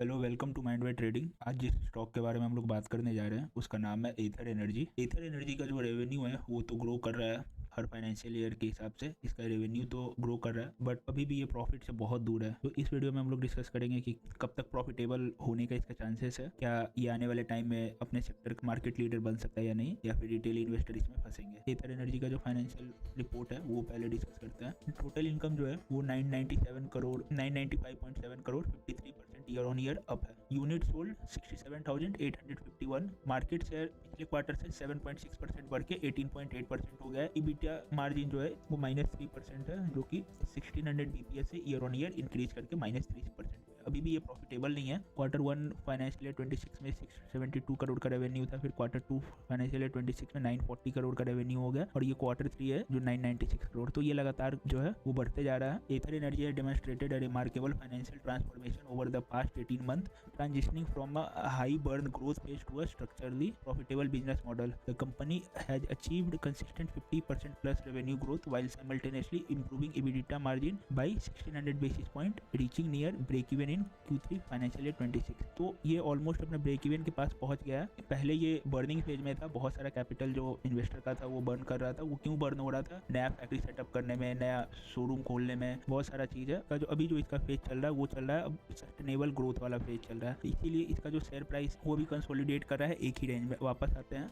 Hello, welcome to Mind Way Trading. आज जिस stock के बारे में हम लोग बात करने जा रहे हैं उसका नाम है एथर एनर्जी। एथर एनर्जी का जो रेवेन्यू है वो तो ग्रो कर रहा है हर फाइनेंशियल ईयर के हिसाब से। इसका रेवेन्यू तो ग्रो कर रहा है बट अभी भी ये प्रॉफिट से बहुत दूर है। तो इस वीडियो में हम लोग डिस्कस करेंगे कि कब तक प्रॉफिटेबल होने का इसका चांसेस है, क्या ये आने वाले टाइम में अपने सेक्टर का मार्केट लीडर बन सकता है या नहीं, या फिर रिटेल इन्वेस्टर इसमें फंसेंगे। एथर एनर्जी का जो फाइनेंशियल रिपोर्ट है वो पहले डिस्कस करते हैं। टोटल इनकम जो है वो 997 crore 995.7 crore 53% year on year up है। Unit sold 67,851। मार्केट शेयर पिछले क्वार्टर से 7.6% बढ़ के 18.8% हो गया है। EBITDA मार्जिन जो है वो -3% है, जो कि 1600 BPS से ईयर ऑन ईयर इंक्रीज करके -3% है। अभी भी ये प्रॉफिटेबल नहीं है। क्वार्टर 1 फाइनेंशियल ईयर 26 में 672 करोड़ का रेवेन्यू था, फिर क्वार्टर 2 फाइनेंशियल ईयर 26 में 940 करोड़ का रेवेन्यू हो गया, और ये क्वार्टर 3 है जो 996 करोड़। तो ये लगातार जो है वो बढ़ते जा रहा है। Ather Energy has demonstrated a remarkable financial transformation over the past 18 months, transitioning from a high burn growth phase to a structurally profitable business model. The company has achieved consistent 50% plus revenue growth while simultaneously improving EBITDA margin by 1600 basis point, reaching near break even in Q3 financial year 26। तो ये almost अपने break even के पास पहुंच गया है। पहले ये burning phase में था, बहुत सारा कैपिटल जो इन्वेस्टर का था वो बर्न कर रहा था। वो क्यों बर्न हो रहा था? नया फैक्ट्री सेटअप करने में, नया शोरूम खोलने में, बहुत सारा चीज है का जो अभी जो इसका फेज चल रहा है वो चल रहा है अब सस्टेनेबल ग्रोथ वाला फेज चल रहा है। इसीलिए इसका जो शेयर प्राइस वो भी कंसोलिडेट कर रहा है एक ही रेंज में। वापस आते हैं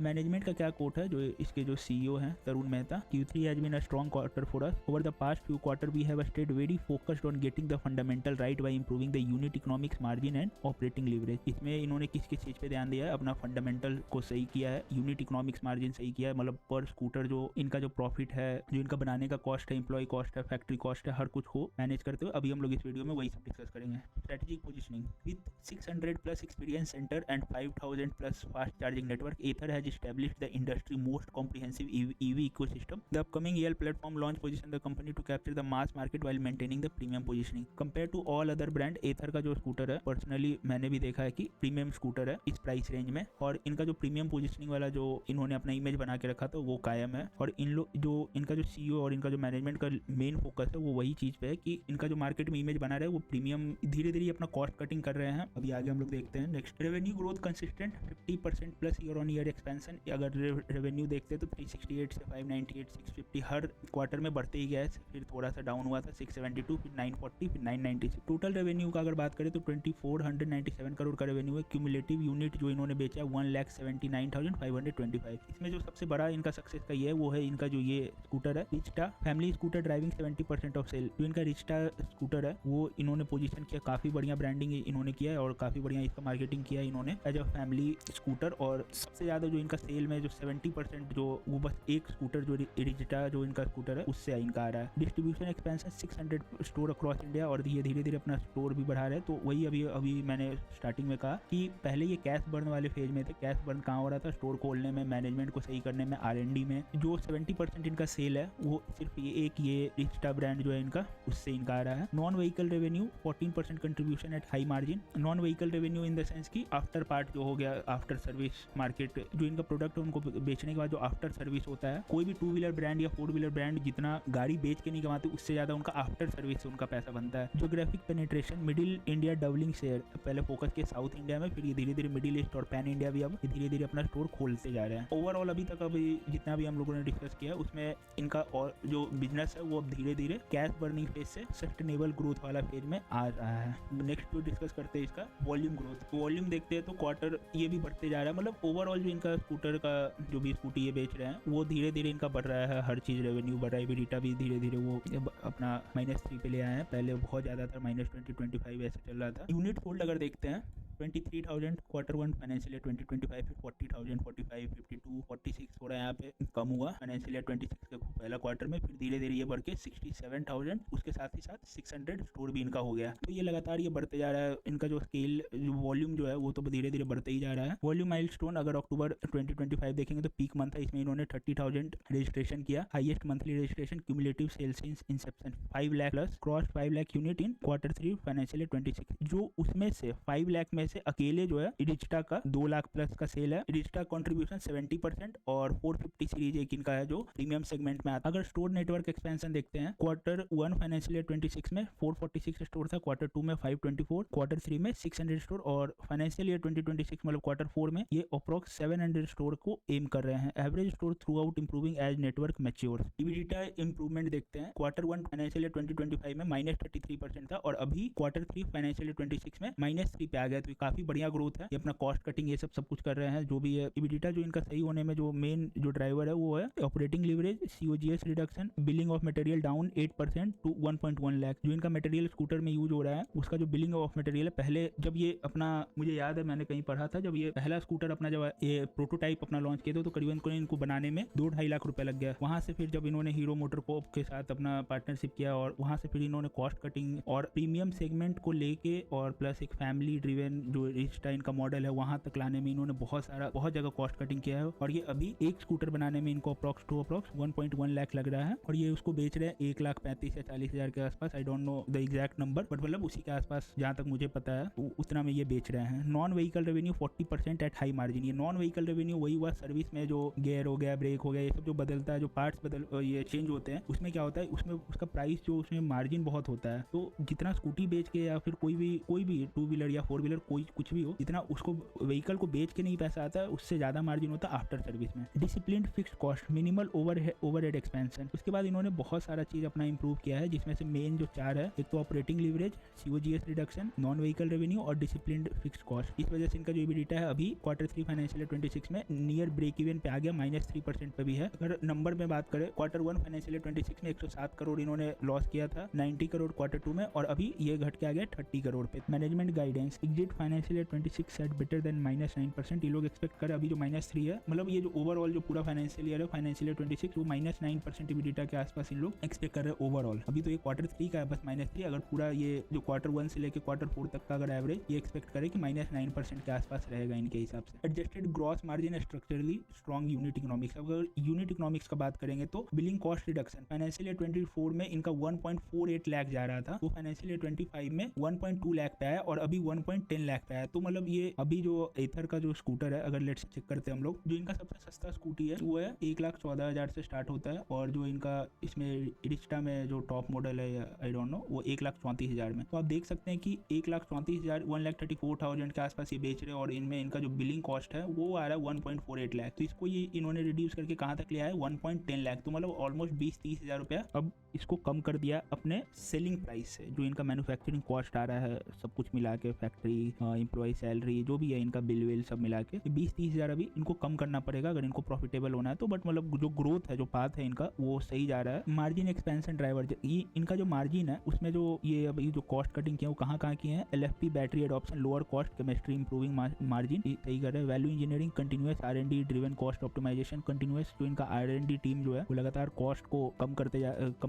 मैनेजमेंट का क्या कोट है, जो इसके जो सीईओ हैं Tarun Mehta. Q3 has been a strong quarter for us. Over the past few quarter we have stayed very focused on getting the fundamental right by improving the unit economics margin and operating leverage. इसमें इन्होंने किस किस चीज पे ध्यान दिया है? अपना फंडामेंटल को सही किया है, यूनिट इकोनॉमिक्स मार्जिन सही किया है, मतलब पर स्कूटर जो इनका जो प्रॉफिट है, जो इनका बनाने का कॉस्ट है, एम्प्लॉय कॉस्ट है, फैक्ट्री कॉस्ट है, हर कुछ को मैनेज करते हुए अभी हम लोग इस वीडियो में वही सब डिस्कस करेंगे। Strategic positioning with 600 plus experience centre and 5000 plus fast charging network, Ather has established the industry most comprehensive EV ecosystem. The upcoming EL platform launch position the company to capture the mass market while maintaining the premium positioning. Compared to all other brand, Ather का जो scooter है personally मैंने भी देखा है कि premium scooter है इस प्राइस रेंज में, और इनका जो प्रीमियम पोजिशनिंग वाला जो इन्होंने अपना इमेज बना के रखा था वो कायम है। और इन लोग जो इनका जो सीईओ और इनका जो मैनेजमेंट का मेन फोकस है वो वही चीज पे है कि इनका जो मार्केट में इमेज बना रहे हैं वो प्रीमियम धीरे धीरे अपना कॉस्ट कटिंग कर रहे हैं। अभी आगे हम लोग देखते हैं। Next, revenue growth consistent 50% plus year on year expansion. अगर रेवेन्यू देखते हैं तो 368 से 598 650 हर क्वार्टर में बढ़ते ही गया है। फिर थोड़ा सा डाउन हुआ था 672, फिर 940, फिर 996। टोटल रेवेन्यू का अगर बात करें तो 2497 करोड़ का रेवेन्यू है। क्यूमुलेटिव यूनिट जो इन्होंने बेचा है 1,79,525। इसमें जो सबसे बड़ा इनका सक्सेस का ये है वो है इनका जो ये स्कूटर है Rizta family scooter, driving 70% of sale. जो इनका रिस्टा स्कूटर है वो इन्होंने पोजीशन किया, काफी बढ़िया ब्रांडिंग इन्होंने किया है और काफी बढ़िया इसका मार्केटिंग किया है इन्होंने एज अ फैमिली स्कूटर। और सबसे ज्यादा जो इनका सेल में जो 70% जो वो बस एक स्कूटर जो रिजिटा जो इनका स्कूटर है उससे इनका आ रहा है। Distribution expansion 600 store across India, और ये धीरे धीरे अपना स्टोर भी बढ़ा रहे हैं। तो वही अभी मैंने स्टार्टिंग में कहा कि पहले ये कैश बर्न वाले फेज में थे। कैश बर्न कहाँ हो रहा था? स्टोर खोलने में, मैनेजमेंट को सही करने में, R&D में। जो 70% इनका सेल है वो सिर्फ ये रिजिटा ब्रांड जो है इनका उससे इनका आ रहा है। Non vehicle revenue 14% contribution at high margin. Non vehicle revenue in the sense की आफ्टर पार्ट जो हो गया, आफ्टर सर्विस मार्केट जो इनका प्रोडक्ट है उनको बेचने के बाद जो आफ्टर सर्विस होता है। कोई भी 2 व्हीलर ब्रांड या 4 व्हीलर ब्रांड जितना गाड़ी बेच के नहीं कमाते उससे ज्यादा उनका आफ्टर सर्विस से उनका पैसा बनता है। Geographic penetration middle India doubling share. पहले फोकस किया साउथ इंडिया में, फिर ये धीरे धीरे मिडिल ईस्ट और पैन इंडिया भी अब धीरे धीरे अपना स्टोर खोलते जा रहे हैं। ओवरऑल अभी तक अभी जितना भी हम लोगों ने डिस्कस किया उसमें इनका और जो बिजनेस है वो अब धीरे धीरे कैश बर्निंग फेज से सस्टेनेबल ग्रोथ वाला फेज में आ रहा है। नेक्स्ट जो डिस्कस करते हैं इसका वॉल्यूम ग्रोथ। वॉल्यूम देखते हैं तो क्वार्टर ये भी बढ़ते जा रहा है, मतलब ओवरऑल जो इनका स्कूटर का जो भी स्कूटी ये बेच रहे हैं वो धीरे धीरे इनका बढ़ रहा है। हर चीज रेवेन्यू बढ़ रहा है। EBITDA भी धीरे धीरे वो अपना -3 पे ले आए हैं। पहले बहुत ज्यादा था, -20 25 ऐसे चल रहा था। यूनिट होल्ड अगर देखते हैं 23,000 क्वार्टर 1 फाइनेंशियल ईयर 2025, फिर 40,000 45 52 46 थोड़ा यहाँ पे कम हुआ फाइनेंशियल ईयर 26 के पहला क्वार्टर में। फिर धीरे धीरे ये बढ़ के 67,000, उसके साथ ही साथ 600 स्टोर भी इनका हो गया। तो ये लगातार ये बढ़ते जा रहा है। इनका जो स्केल जो वॉल्यूम जो है वो तो धीरे धीरे बढ़ते ही जा रहा है। वॉल्यूम माइलस्टोन अगर अक्टूबर 2025 देखेंगे तो पीक मंथ है, इसमें इन्होंने 30,000 रजिस्ट्रेशन किया। Highest monthly registration cumulative sales in inception 5 lakh plus cross 5 lakh unit in quarter 3 financial year 26। जो उसमें से 5 लाख में से अकेले जो है इडिस्टा का 2 लाख प्लस का सेल है। इडिस्टा कंट्रीब्यूशन 70% और 450 सीरीज एक इनका है जो प्रीमियम सेगमेंट में आता है। अगर स्टोर नेटवर्क एक्सपेंशन देखते हैं, क्वार्टर 1 फाइनेंशियल ईयर 26 में 446 स्टोर था, क्वार्टर 2 में 524, क्वार्टर 3 में 600 स्टोर और फाइनेंशियल ईयर 2026 मतलब क्वार्टर 4 में ये अप्रोक्स 700 स्टोर को एम कर रहे हैं। Average store throughout improving as network mature. EBITDA improvement देखते हैं, क्वार्टर 1 फाइनेंशियल ईयर 2025 में -33% था और अभी क्वार्टर 3 फाइनेंशियल ईयर 26 में -3 पे आ गया। तो काफी बढ़िया ग्रोथ है। ये अपना कॉस्ट कटिंग ये सब कुछ कर रहे हैं जो भी है। इबिडिटा जो इनका सही होने में जो मेन जो ड्राइवर है वो है operating leverage, COGS reduction, billing of material down 8% to 1.1 lakh. जो इनका मटेरियल स्कूटर में यूज हो रहा है उसका जो बिलिंग ऑफ मटेरियल है, पहले जब ये अपना, मुझे याद है मैंने कहीं पढ़ा था, जब ये पहला स्कूटर अपना जब ये प्रोटोटाइप अपना लॉन्च किया था तो करीबन इनको बनाने में 2-2.5 लाख रुपए लग गया। वहां से फिर जब इन्होंने हीरो मोटर कोप के साथ अपना पार्टनरशिप किया और वहां से फिर इन्होंने कॉस्ट कटिंग और प्रीमियम सेगमेंट को लेके और प्लस एक फैमिली ड्रिवन जो इडिस्टा इनका मॉडल है वहां तक लाने में इन्होंने बहुत जगह कॉस्ट कटिंग किया है। और ये अभी एक स्कूटर बनाने में इनको अप्रोक्स 1.1 लाख लग रहा है और ये उसको बेच रहे हैं 1,35,000 या 40,000 के आसपास। I don't know the exact number but मतलब उसी के आसपास जहां तक मुझे पता है उतना में ये बेच रहे हैं। Non vehicle revenue 40% at high margin. ये नॉन व्हीकल रेवेन्यू वही हुआ सर्विस में जो गियर हो गया, ब्रेक हो गया, ये सब जो बदलता है, जो पार्ट्स ये चेंज होते हैं, उसमें क्या होता है, उसमें उसका प्राइस जो उसमें मार्जिन बहुत होता है। तो जितना स्कूटी बेच के या फिर कोई भी 2 व्हीलर या 4 व्हीलर कोई कुछ भी हो, जितना उसको व्हीकल को बेच के नहीं पैसा आता है उससे ज्यादा मार्जिन होता है आफ्टर सर्विस में। Discipline fixed cost, minimal overhead expansion. उसके बाद इन्होंने बहुत सारा चीज अपना इंप्रूव किया है जिसमें से मेन जो 4 है, एक तो operating leverage, COGS reduction, non vehicle revenue और डिसिप्लिन फिक्स्ड कॉस्ट। इस वजह से इनका जो EBITDA है अभी क्वार्टर 3 फाइनेंशियल 26 में नियर ब्रेक इवन पे आ गया, -3% पे भी है। अगर नंबर में बात करें, क्वार्टर 1 फाइनेंशियल 26 में 107 करोड़ इन्होंने लॉस किया था, 90 करोड़ क्वार्टर 2 में और अभी ये घट के आ गया 30 करोड़ पे। Management guidance, exit financial 26 set better than -9%। ये लोग एक्सपेक्ट कर अभी जो -3 है, मतलब ये जो ओवरऑल जो पूरा फाइनेंशियल ईयर है फाइनेंशियल 26 वो -9% EBITDA के आसपास इन लोग एक्सपेक्ट कर रहे हैं ओवरऑल। अभी तो ये क्वार्टर 3 का है बस -3, अगर पूरा ये जो क्वार्टर 1 से लेकर क्वार्टर 4 तक का अगर एवरेज ये एक्सपेक्ट करे कि -9% के आसपास रहेगा इनके हिसाब से। Adjusted gross margin structurally strong unit economics. अगर यूनिट इकोनॉमिक्स का बात करेंगे तो billing cost reduction financial year 24 में इनका 1.48 लाख जा रहा था, वो फाइनेंशियल ईयर 25 में 1.2 लाख पे आया और अभी 1.10 लाख पे आया। तो मतलब ये अभी जो एथर का जो स्कूटर है, अगर लेट्स चेक करते हैं हम लोग, जो इनका सबसे सस्ता स्कूटी है वो है 1,14,000 से स्टार्ट होता है और जो इनका इसमें इडिस्टा में जो टॉप मॉडल है आई डोंट नो वो 1,34,000 में। तो आप देख सकते हैं कि 1,34,000 1,34,000 के आसपास ये बेच रहे हैं और इनमें इनका जो बिलिंग कॉस्ट है वो आ रहा है 1.48 लाख। तो इसको ये इन्होंने रिड्यूस करके कहाँ तक लिया है 1.10 लाख। तो मतलब ऑलमोस्ट 20-30 हजार रुपया अब इसको कम कर दिया अपने सेलिंग प्राइस से, जो इनका मैन्युफैक्चरिंग कॉस्ट आ रहा है सब कुछ मिला के, फैक्ट्री, एम्प्लॉय सैलरी जो भी है इनका बिल विल सब मिला के 20-30 हजार अभी इनको कम करना पड़ेगा अगर इनको प्रॉफिटेबल होना है तो। बट मतलब जो ग्रोथ है, जो पाथ है इनका वो सही जा रहा है। मार्जिन एक्सपेंशन ड्राइवर, ये इनका जो मार्जिन है उसमें जो ये अभी जो कॉस्ट कटिंग किया वो कहाँ किए हैं, LFP battery adoption, lower cost chemistry, improving margin सही कर रहे हैं। Value engineering, continuous R&D driven cost optimisation, continuous जो इनका R&D टीम जो है वो लगातार कॉस्ट को कम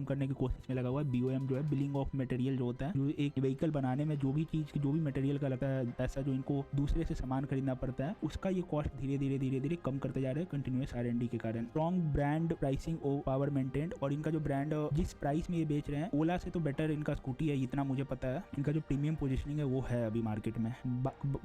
करने की कोशिश में लगा हुआ है। BOM जो है बिलिंग ऑफ मटेरियल जो होता है, जो एक व्हीकल बनाने में जो भी चीज जो भी मटेरियल का लगता है पैसा जो इनको दूसरे से सामान खरीदना पड़ता है उसका ये कॉस्ट धीरे धीरे कम करते जा रहे हैं कंटिन्यूअस R&D के कारण। Strong brand pricing power maintained, और इनका जो ब्रांड जिस प्राइस में ये बेच रहे हैं ओला से तो बेटर इनका स्कूटी है, इतना मुझे पता है। इनका जो प्रीमियम पोजीशनिंग है वो है अभी मार्केट में,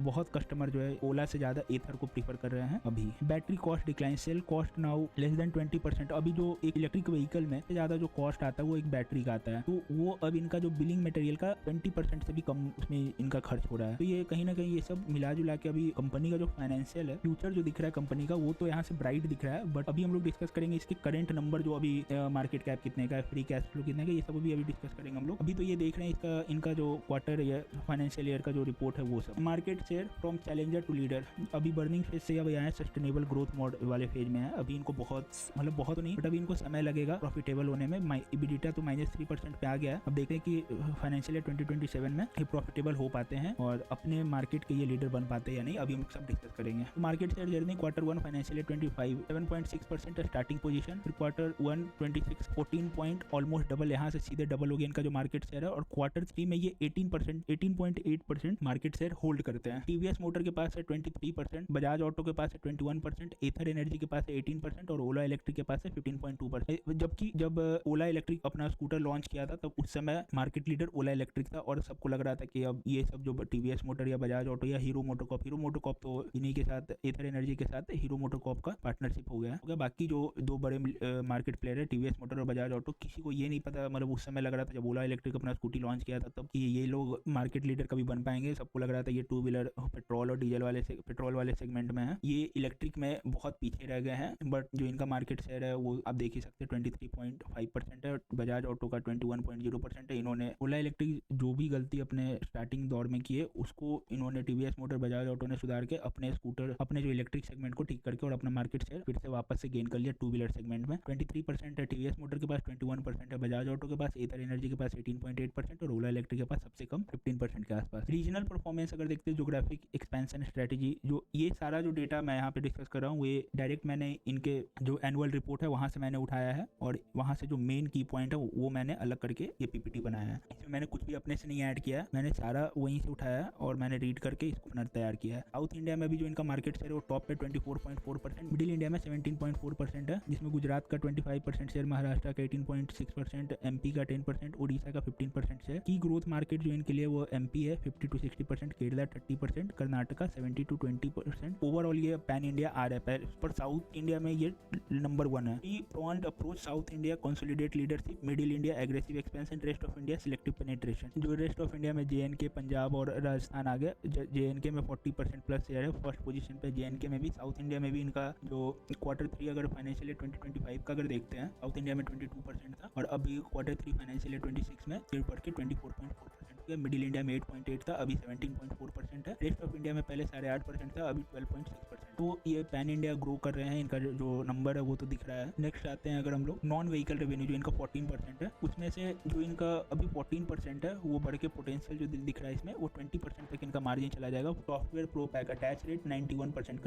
बहुत कस्टमर जो है ओला से ज्यादा एथर को प्रीफर कर रहे हैं अभी। Battery cost decline, cell cost now less than 20%। अभी जो एक इलेक्ट्रिक व्हीकल में ज्यादा जो कॉस्ट आता है वो एक बैटरी का आता है, तो वो अब इनका जो बिलिंग मटेरियल का 20% से भी कम उसमें इनका खर्च हो रहा है। तो ये कहीं ना कहीं ये सब मिला जुला के अभी कंपनी का जो फाइनेंशियल है फ्यूचर जो दिख रहा है कंपनी का वो तो यहाँ से ब्राइट दिख रहा है। बट अभी हम लोग डिस्कस करेंगे इसके करंट नंबर, जो अभी मार्केट कैप कितने का है, फ्री कैश फ्लो कितने का, ये सब अभी डिस्कस करेंगे हम लोग। अभी तो ये देख रहे हैं इनका जो क्वार्टर या फाइनेंशियल ईयर का जो रिपोर्ट है वो सब। Market share from challenger to leader, अभी बर्निंग फेज से अब आए सस्टेनेबल ग्रोथ मोड वाले फेज में है। अभी इनको बहुत नहीं बट अभी इनको समय लगेगा प्रॉफिटेबल होने में। EBITDA तो -3% पे आ गया है। अब देखते हैं कि फाइनेंशियल ईयर 2027 में ये प्रॉफिटेबल हो पाते हैं और अपने मार्केट के ये लीडर बन पाते हैं या नहीं, अभी हम सब डिस्कस करेंगे। Market share journey quarter 1 financial year 25 7.6% starting position, फिर क्वार्टर 1 26 14 पॉइंट ऑलमोस्ट डबल, यहाँ से सीधे डबल हो गया इनका जो मार्केट शेयर है। और क्वार्टर 3 में ये 18.8% मार्केट शेयर होल्ड करते हैं। TVS मोटर के पास है 23%, बजाज ऑटो के पास है 21%, एथर एनर्जी के पास है 18% और ओला इलेक्ट्रिक के पास है 15.2%। जबकि जब ओला इलेक्ट्रिक अपना स्कूटर लॉन्च किया था तब उस समय मार्केट लीडर ओला इलेक्ट्रिक था और सबको लग रहा था कि अब ये सब जो TVS मोटर मोटर या बजाज ऑटो या हीरो मोटोकॉप तो इन्हीं के साथ एथर एनर्जी के साथ हीरो मोटोकॉप का पार्टनरशिप हो गया है। बाकी जो दो बड़े मार्केट प्लेयर है टीवीएस मोटर और बजाज ऑटो, किसी को ये नहीं पता, मतलब उस समय लग रहा था जब ओला इलेक्ट्रिक अपना स्कूटी लॉन्च किया था तब कि ये लोग मार्केट लीडर कभी बन पाएंगे। सबको लग रहा था ये टू व्हीलर पेट्रोल और डीजल वाले सेगमेंट में है, ये इलेक्ट्रिक में बहुत पीछे रह गए हैं। बट जो इनका मार्केट शेयर है वो आप देख ही सकते हैं 23.5% है, बजाज ऑटो का 21.0% है। इन्होंने ओला इलेक्ट्रिक जो भी गलती अपने स्टार्टिंग दौर में की है उसको इन्होंने टीवीएस मोटर बजाज ऑटो ने सुधार के अपने स्कूटर अपने जो इलेक्ट्रिक सेगमेंट को ठीक करके और अपना मार्केट शेयर फिर से वापस से गेन कर लिया टू व्हीलर सेगमेंट में। 23% है टीवीएस मोटर के पास, 21% है बजाज ऑटो के पास, एथर एनर्जी के पास 18.8% और ओला इलेक्ट्रिक के पास सबसे कम 15% के आसपास। रीजनल परफॉर्मेंस अगर देखते हैं, ज्योग्राफिक एक्सपेंशन स्ट्रेटेजी, जो ये सारा जो डेटा मैं यहाँ पे डिस्कस कर रहा हूँ ये डायरेक्ट मैंने इनके जो एनुअल रिपोर्ट है वहां से मैंने उठाया है और वहां से जो मेन की पॉइंट है वो मैंने अलग करके ये पीपीटी बनाया है। इसमें मैंने कुछ भी अपने से नहीं ऐड किया है, मैंने सारा वहीं से उठाया है और मैंने रीड करके इसको पुनः तैयार किया है। साउथ इंडिया में भी जो इनका मार्केट शेयर है वो टॉप पे 24.4%, मिडिल इंडिया में 17.4% है, जिसमें गुजरात का 25% शेयर, महाराष्ट्र का 18.6%, एमपी का 10%, उड़ीसा का 15% शेयर। की ग्रोथ मार्केट जो इनके लिए वो एमपी है 50 to 60%, Kerala 30%, Karnataka 70 to 20%। Overall ये पैन इंडिया आ रहा है पर साउथ इंडिया में ये नंबर 1 है। We want approach south India consolidate leadership, middle India aggressive expansion, rest of India selective penetration. जो रेस्ट ऑफ इंडिया में जेएनके, पंजाब और राजस्थान आ गया। जेएनके में 40% प्लस शेयर है, फर्स्ट पोजीशन पे जेएनके में भी। साउथ इंडिया में भी इनका जो Q3 अगर फाइनेंशियल ईयर 2025 का अगर देखते हैं, साउथ इंडिया में 22% था और अभी Q3 फाइनेंशियल ईयर 26 में फिर बढ़ के 24.4% हो। मिडिल इंडिया में 8.8 था, अभी 17.4% है। रेस्ट ऑफ इंडिया में पहले 8.5% था, अभी 12.6%। तो ये पैन इंडिया ग्रो कर रहे हैं, इनका जो नंबर है वो तो दिख रहा है। नेक्स्ट आते हैं अगर हम लोग नॉन व्हीकल रेवेन्यू जो इनका 14% है, उसमें से जो इनका अभी 14% है वो बढ़ के पोटेंशियल जो दिख रहा है इसमें वो 20% तक इनका मार्जिन चला जाएगा। Software pro pack attach rate 91%,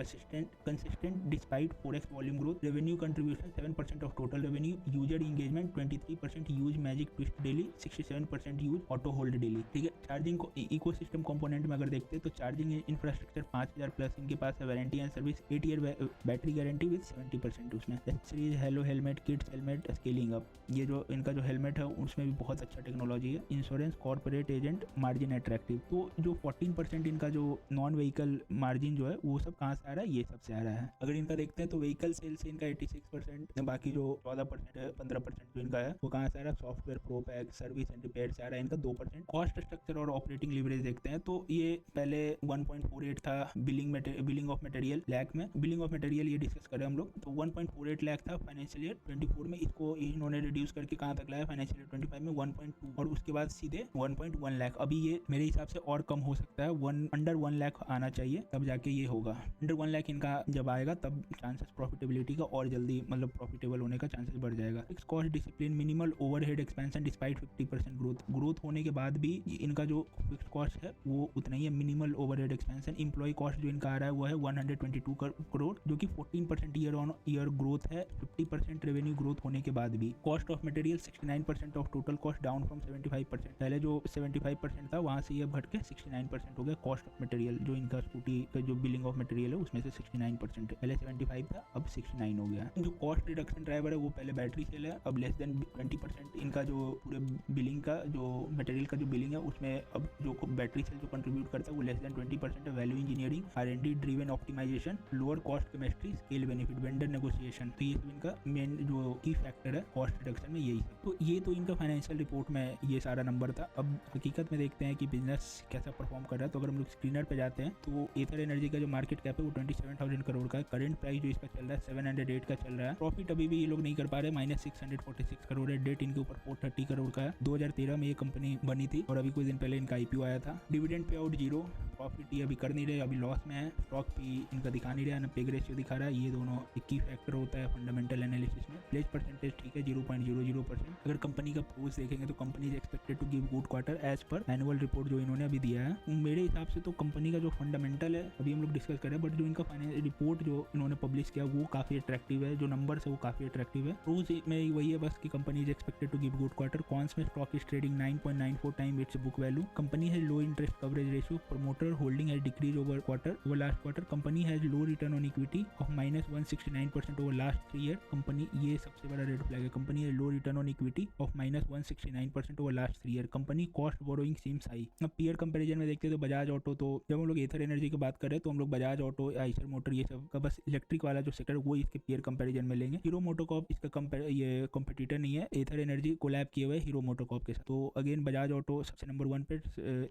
consistent despite 4x volume growth, revenue contribution 7% of total revenue, user engagement 23%, use magic twist daily 67%, use auto hold daily. ठीक है, चार्जिंग इकोसिस्टम कंपोनेंट में अगर देखते हैं तो चार्जिंग इंफ्रास्ट्रक्चर 5000 प्लस इनके पास है, warranty and service 8 year battery guarantee with 70% उसमें। Accessories hello helmet, kids helmet, scaling up, ये जो इनका जो हेलमेट है उसमें भी बहुत अच्छा टेक्नोलॉजी है। Insurance, corporate agent, margin attractive. तो जो 14% इनका जो नॉन व्हीकल मार्जिन जो है वो सब कहाँ से आ रहा है, ये सबसे आ रहा है। अगर इनका देखते हैं तो व्हीकल सेल से इनका 86%, बाकी जो 14% है 15% जो इनका है वो कहाँ से आ रहा है, software pro pack, service and repair से आ रहा है इनका 2%। कॉस्ट स्ट्रक्चर और ऑपरेटिंग लीवरेज देखते हैं तो ये पहले 1.48 था बिलिंग ऑफ मटेरियल लाख में, बिलिंग ऑफ मटेरियल ये डिस्कस करें हम लोग तो 1.48 लाख था फाइनेंशियल ईयर 24 में, इसको इन्होंने रिड्यूस करके कहाँ तक लाया फाइनेंशियल ईयर 25 में 1.2 और उसके बाद सीधे 1.1 लाख। अभी ये मेरे हिसाब से और कम हो सकता है, अंडर 1 लाख आना चाहिए तब जाके ये होगा। अंडर 1 लाख इनका जब आएगा तब चांसेस प्रॉफिटेबिलिटी का और जल्दी मतलब प्रॉफिटेबल होने का चांसेस बढ़ जाएगा। Fix cost discipline, minimal overhead expansion despite 50% growth होने के बाद भी इनका जो फिक्स कॉस्ट है वो उतना ही है, minimal overhead expansion. Employee cost जो इनका आ रहा है वो है 122 करोड़ जो कि 14% ईयर ऑन ईयर ग्रोथ है, 50% रेवेन्यू ग्रोथ होने के बाद भी। Cost of material 69% of total cost, down from 75%। पहले जो 75% था वहां से ये घट के 69% हो गया कॉस्ट ऑफ मटेरियल। जो इनका स्कूटी का जो बिलिंग ऑफ मटेरियल है उसमें से 69% है, पहले 75 था अब 69 हो गया। जो कॉस्ट रिडक्शन ड्राइवर है वो पहले बैटरी सेल है, अब लेस देन 20%। इनका जो पूरे बिलिंग का जो मटेरियल का जो बिलिंग है उसमें अब जो बैटरी सेल जो कंट्रीब्यूट करता है वो लेस देन 20% है। Value engineering, R&D driven optimisation, lower cost chemistry, scale benefit, vendor negotiation, तो ये सब इनका मेन जो की फैक्टर है कॉस्ट रिडक्शन में यही सब। तो ये तो इनका फाइनेंशियल रिपोर्ट में ये सारा नंबर था। अब हकीकत में देखते हैं कि बिजनेस कैसा परफॉर्म कर रहा है। तो अगर हम लोग स्क्रीनर पे जाते हैं तो एथर एनर्जी का जो मार्केट कैप है वो 27,000 करोड़ का है। करंट प्राइस जो इसका चल रहा है 708 का चल रहा है। प्रॉफिट अभी भी ये लोग नहीं कर पा रहे, -646 करोड़ है। डेट इनके ऊपर 430 करोड़ का है। 2013 में ये कंपनी बनी थी और अभी कुछ दिन पहले इनका IPO आया था। डिविडेंड पे आउट 0, प्रॉफिट ये अभी कर नहीं रहे, अभी लॉस में है। स्टॉक पी इनका दिखा नहीं रहा, ना पेग रेशियो दिखा रहा है। ये दोनों एक की फैक्टर होता है फंडामेंटल एनालिसिस में। प्लेज परसेंटेज ठीक है 0.00%। अगर कंपनी का प्रोज देखेंगे तो company is expected to give good quarter as per annual report जो इन्होंने अभी दिया है। मेरे हिसाब से तो कंपनी का जो फंडामेंटल है अभी हम लोग डिस्कस करें, बट जो इनका फाइनेंशियल रिपोर्ट जो इन्होंने पब्लिश किया वो काफी अट्रैक्टिव है, जो नंबर्स है वो काफी अट्रैक्टिव है। प्रोज में वही है बस कि company is expected to give good quarter. Cons में stock is trading 9.94 time it's book value, company has low interest coverage ratio, promoter holding has decrease over quarter over last quarter, company has low return on equity of -169% over last 3 year. Company, ये सबसे बड़ा red flag है, company has low return on equity of -169% over last 3 year. Company cost borrowing seems high. अब peer comparison में देखते हैं तो Bajaj auto, तो जब हम लोग एथर एनर्जी की बात कर रहे हैं तो हम लोग बजाज ऑटो, आइशर मोटर, ये सब का बस इलेक्ट्रिक वाला जो सेक्टर वो इसके पीयर कंपैरिजन में लेंगे। हीरो मोटोकॉर्प इसका ये कॉम्पिटिटर नहीं है, एथर एनर्जी कोलैब किए हुए हीरो मोटोकॉर्प के साथ। तो अगेन बजाज ऑटो सबसे नंबर 1 पे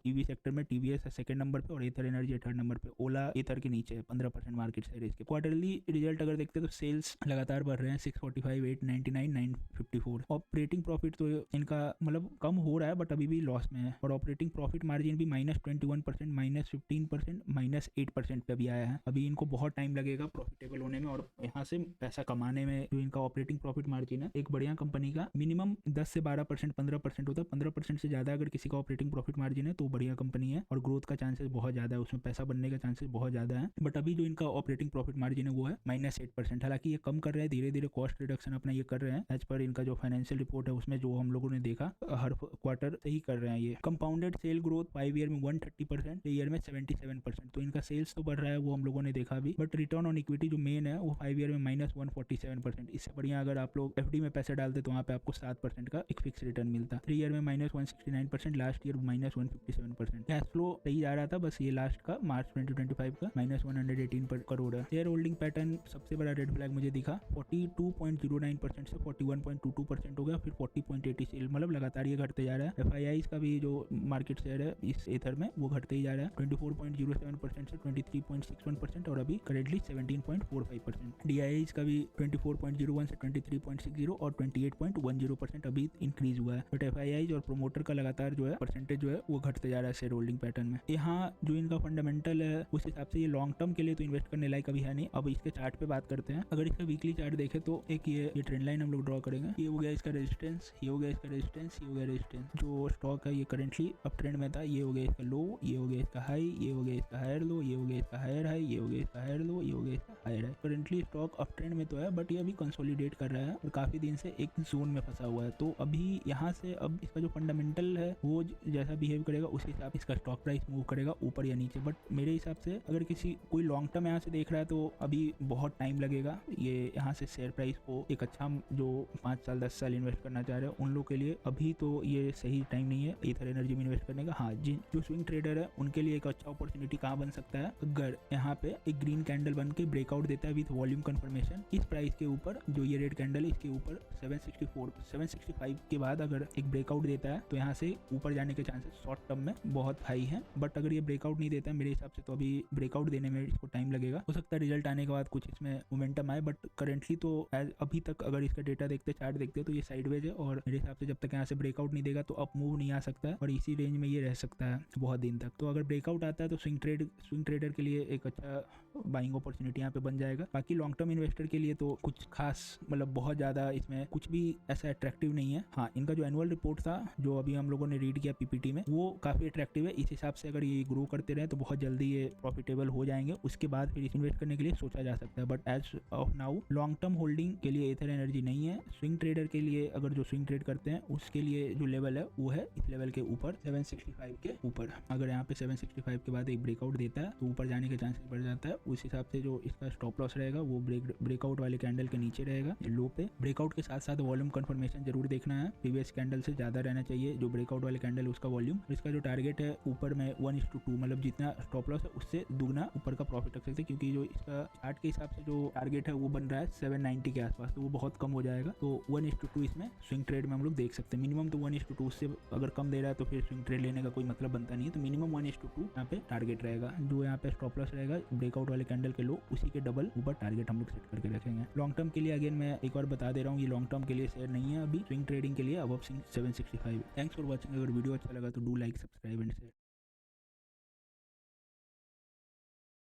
ईवी सेक्टर में, टीवीएस है सेकंड नंबर पे और एथर एनर्जी थर्ड नंबर पे। ओला एथर के नीचे है, 15% मार्केट शेयर है इसके। क्वार्टरली रिजल्ट अगर देखते हैं तो सेल्स लगातार बढ़ रहे हैं, 645, 899, 954। ऑपरेटिंग प्रॉफिट तो इनका मतलब कम हो रहा है बट अभी भी लॉस में है, और ऑपरेटिंग प्रॉफिट मार्जिन भी -21%, -15%, -8% पे भी आया है। अभी इनको बहुत टाइम लगेगा प्रॉफिटेबल होने में और यहाँ से पैसा कमाने में। जो इनका ऑपरेटिंग प्रॉफिट मार्जिन है एक बढ़िया कंपनी का मिनिमम 10 से 12%, 15% होता है। 15% से ज्यादा अगर किसी का ऑपरेटिंग प्रॉफिट मार्जिन है तो बढ़िया कंपनी है और ग्रोथ का चांसेस बहुत ज्यादा है, उसमें पैसा बनने का चांसेस बहुत ज्यादा है। बट अभी जो इनका ऑपरेटिंग प्रॉफिट मार्जिन है वो है -8%। हालांकि ये कम कर रहे हैं, धीरे धीरे कॉस्ट रिडक्शन अपना ये कर रहे हैं। एज पर इनका जो फाइनेंशियल रिपोर्ट है उसमें जो हम लोगों ने देखा हर क्वार्टर से ही कर रहे हैं ये। कंपाउंडेड सेल ग्रोथ 5 ईयर में 130%, 3 ईयर में 77%। तो इनका सेल्स तो बढ़ रहा है, वो हम लोगों ने देखा भी, बट रिटर्न ऑन इक्विटी जो मेन है वो 5 ईयर में -147%। इससे बढ़िया अगर आप लोग एफडी में पैसे डालते तो वहाँ पे आपको 7% का एक फिक्स रिटर्न मिलता। 3 ईयर में -169%, लास्ट ईयर -157%। कैश फ्लो सही जा रहा था, बस ये लास्ट का मार्च 2025 का -118 करोड़ है। शेयर होल्डिंग पैटर्न सबसे बड़ा रेड फ्लैग मुझे दिखा, 42.09% से 41.22% हो गया, फिर 40.86, मतलब लगातार ये घटते जा रहा है। एफआईआई का भी जो मार्केट शेयर है इस एथर में वो घटते ही जा रहा है, 24.07% से 23.61% और अभी करेंटली 17.45%। डीआईआईज का भी 24.01 से 23.60 और 28.10% अभी इंक्रीज हुआ है। बट एफआईआई और प्रोमोटर का लगातार जो है परसेंटेज जो है वो घटते जा रहा है शेयर होल्डिंग पैटर्न में। यहाँ जो इनका फंडामेंटल है उस हिसाब से ये लॉन्ग टर्म के लिए तो इन्वेस्ट करने लायक अभी है नहीं। अब इसके चार्ट पे बात करते हैं। अगर इसका वीकली चार्ट देखें तो एक ये ट्रेंड लाइन हम लोग ड्रॉ करेंगे। ये हो गया इसका रेजिस्टेंस, ये हो गया इसका रेजिस्टेंस, ये हो गया रेजिस्टेंस। जो स्टॉक है ये करेंटली अप ट्रेंड में था, ये हो गया इसका लो, ये हो गया इसका हाई, ये हो गया इसका हायर लो, ये हो गया इसका हायर हाई, ये हो गया इसका हायर लो, ये हो गया इसका higher high. Currently stock up trend में तो है बट ये अभी कंसोलिडेट कर रहा है और काफी दिन से एक जोन में फंसा हुआ है। तो अभी यहाँ से अब इसका जो फंडामेंटल है वो जैसा बिहेव करेगा उस हिसाब से इसका स्टॉक प्राइस मूव करेगा ऊपर या नीचे। बट मेरे हिसाब से अगर कोई लॉन्ग टर्म यहाँ से देख रहा है तो अभी बहुत टाइम लगेगा ये यहाँ से शेयर प्राइस को एक अच्छा, जो 5 साल 10 साल इन्वेस्ट करना चाह रहे हैं उन लोग के लिए अभी तो ये सही टाइम नहीं है एथर एनर्जी में इन्वेस्ट करने का। हाँ, जो स्विंग ट्रेडर है उनके लिए एक अच्छा अपॉर्चुनिटी कहाँ बन सकता है, अगर यहाँ पे एक ग्रीन कैंडल बन के ब्रेकआउट देता है विथ वॉल्यूम कंफर्मेशन इस प्राइस के ऊपर, जो ये रेड कैंडल है इसके ऊपर 765 के बाद अगर एक ब्रेकआउट देता है तो यहाँ से ऊपर जाने के चांसेस शॉर्ट टर्म में बहुत हाई है। बट अगर ये ब्रेकआउट नहीं देता है मेरे हिसाब से तो अभी ब्रेकआउट देने में इसको टाइम लगेगा। हो सकता है रिजल्ट आने के बाद कुछ इसमें मोमेंटम आए, बट करेंटली तो अभी तक अगर इसका डेटा देखते, चार्ट देखते तो ये साइडवेज है और मेरे हिसाब से जब तक यहाँ से ब्रेकआउट नहीं देगा तो अप मूव नहीं आ सकता है और इसी रेंज में ये रह सकता है बहुत दिन तक। तो अगर ब्रेकआउट आता है तो स्विंग ट्रेडर के लिए एक अच्छा बाइंग अपॉर्चुनिटी यहाँ पे बन जाएगा। बाकी लॉन्ग टर्म इन्वेस्टर के लिए तो कुछ खास मतलब बहुत ज़्यादा इसमें कुछ भी ऐसा अट्रैक्टिव नहीं है। हाँ, इनका जो एनुअल रिपोर्ट था जो अभी हम लोगों ने रीड किया पीपीटी में वो काफ़ी अट्रैक्टिव है। इस हिसाब से अगर ये ग्रो करते रहे तो बहुत जल्दी ये प्रॉफिटेबल हो जाएंगे, उसके बाद फिर इन्वेस्ट करने के लिए सोचा जा सकता है। But as of now long term holding के लिए एथर एनर्जी नहीं है। स्विंग ट्रेडर के लिए अगर जो स्विंग ट्रेड करते हैं उसके लिए जो लेवल है वो है इस लेवल के ऊपर 765 के ऊपर। अगर यहाँ पे 765 के बाद एक ब्रेकआउट देता है तो ऊपर जाने के चांसेस बढ़ जाता है। उस हिसाब से जो इसका स्टॉप लॉस रहेगा वो ब्रेकआउट वाले कैंडल के नीचे रहेगा लो पे। ब्रेकआउट के साथ साथ वॉल्यूम कंफर्मेशन जरूर देखना है, प्रीवियस कैंडल से ज्यादा रहना चाहिए जो ब्रेकआउट वाले कैंडल है उसका वॉल्यूम। इसका जो टारगेट है ऊपर में 1:2, मतलब जितना स्टॉप लॉस है उससे दुगना ऊपर का प्रॉफिट रख सकते हैं, क्योंकि जो इसका चार्ट के हिसाब से जो टारगेट है वो बन रहा है 790 के आसपास, तो वो बहुत कम हो जाएगा। तो 1:2 इसमें स्विंग ट्रेड में हम लोग देख सकते हैं। मिनिमम तो 1:2, उससे अगर कम दे रहा है तो फिर स्विंग ट्रेड लेने का कोई मतलब बनता नहीं है। तो मिनिमम 1:2 यहाँ पे टारगेट रहेगा। जो यहाँ पे स्टॉप लॉस रहेगा ब्रेकआउट वाले कैंडल के लो उसी के डबल ऊपर टारगेट हम लोग सेट करके रखेंगे। लॉन्ग टर्म के लिए अगेन मैं एक बार बता दे रहा हूँ, ये लॉन्ग टर्म के लिए शेयर नहीं है अभी, स्विंग ट्रेडिंग के लिए अबव 765। Thanks for watching. अगर वीडियो अच्छा लगा तो do like, subscribe and share.